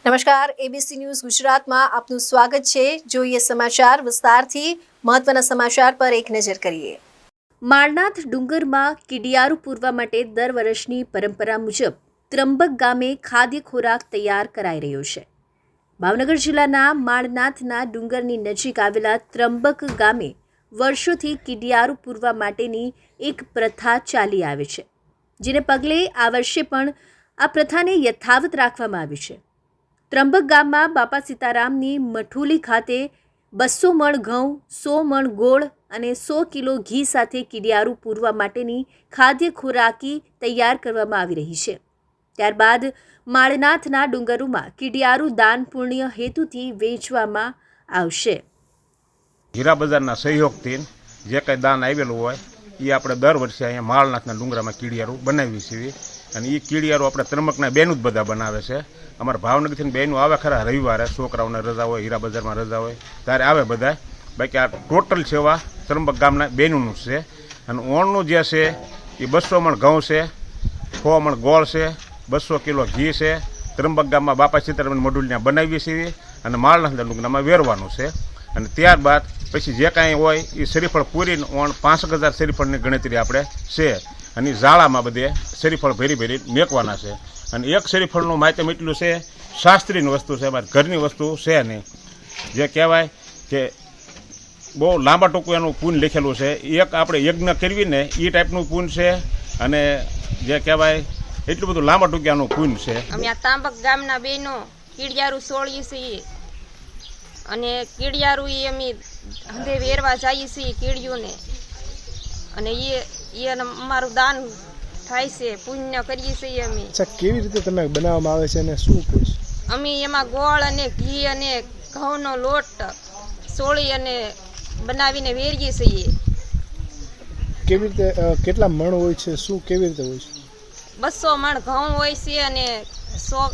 નમસ્કાર, ABC news ગુજરાતમાં આપનું સ્વાગત છે। જોઈએ સમાચાર વિસ્તારથી। મહત્વના સમાચાર પર એક નજર કરીએ। માળનાથ ડુંગરમાં કીડિયારું પૂરવા માટે દર વર્ષની પરંપરા મુજબ ત્રંબક ગામે ખાદ્ય ખોરાક તૈયાર કરાઈ રહ્યો છે। ભાવનગર જિલ્લાના માળનાથના ડુંગરની નજીક આવેલા ત્રંબક ગામે વર્ષોથી કીડિયારું પૂરવા માટેની એક પ્રથા ચાલી આવે છે, જેને પગલે આ વર્ષે પણ આ પ્રથાને યથાવત રાખવામાં આવી છે। ત્રંબક ગામમાં બાપા સીતારામની મઠુલી ખાતે 200 મણ ઘઉં, 100 મણ ગોળ અને 100 કિલો ઘી સાથે કીડિયારું પૂરવા માટેની ખાદ્ય ખોરાકી તૈયાર કરવામાં આવી રહી છે। ત્યારબાદ માળનાથના ડુંગરોમાં કીડિયારું દાન પુણ્ય હેતુથી વેચવામાં આવશે। હીરા બજારના સહયોગથી જે કંઈ દાન આવેલું હોય એ આપણે દર વર્ષે અહીંયા માળનાથના ડુંગરામાં કીડિયારું બનાવીએ છીએ અને એ કીડિયારું આપણે ત્રંબકના બેનું જ બધા બનાવે છે। અમારા ભાવનગરથી બેનું આવે ખરા રવિવારે, છોકરાઓને રજા હોય, હીરા બજારમાં રજા હોય ત્યારે આવે બધા। બાકી આ ટોટલ સેવા ત્રંબક ગામના બેનું છે। અને ઓણનું જે છે એ 200 મણ ઘઉં છે, 100 મણ ગોળ છે, 200 કિલો ઘી છે। ત્રંબક ગામમાં બાપા સીતારામની મઢુલીને બનાવીએ છીએ અને માળનાથના ડુંગરામાં વેરવાનું છે। અને ત્યારબાદ પછી જે કાંઈ હોય એ શરીફળ પૂરીને 5,000 શરીફળની ગણતરી આપણે છે અને ઝાડામાં બધે શરીફળ ભરી મેકવાના છે। અને એક શરીફળનું માધ્યમ એટલું છે, શાસ્ત્રીની વસ્તુ છે, અમારી ઘરની વસ્તુ છે નહીં। જે કહેવાય કે બહુ લાંબા ટૂંકું એનું પૂન લખેલું છે, એક આપણે યજ્ઞ કરવી ને એ ટાઈપનું પૂન છે અને જે કહેવાય એટલું બધું લાંબા ટૂંકિયાનું પૂન છે। અમે આ ત્રંબક ગામના બહેનો કીડિયારું સોળીએ છીએ અને કીડિયારું એ અમે હંધે વેરવા જઈએ છીએ કીડિયુંને અને એ અમારું દાન થાય છે, પુણ્ય કરીએ છીએ અમે। અચ્છા, કેવી રીતે તમે બનાવવામાં આવે છે અને શું પૂછ? અમે એમાં ગોળ અને ઘી અને ઘઉંનો લોટ સોળી અને બનાવીને વેરીએ છીએ। કેવી રીતે કેટલા મણ હોય છે, શું કેવી રીતે હોય છે? 200 મણ ઘઉં હોય છે અને 100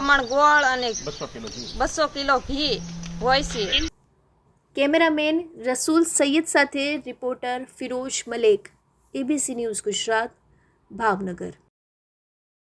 મણ ગોળ અને 200 કિલો ઘી હોય છે। કેમેરામેન રસૂલ સૈયદ સાથે reporter Firoz Malek, ABC news Gujarat, Bhavnagar.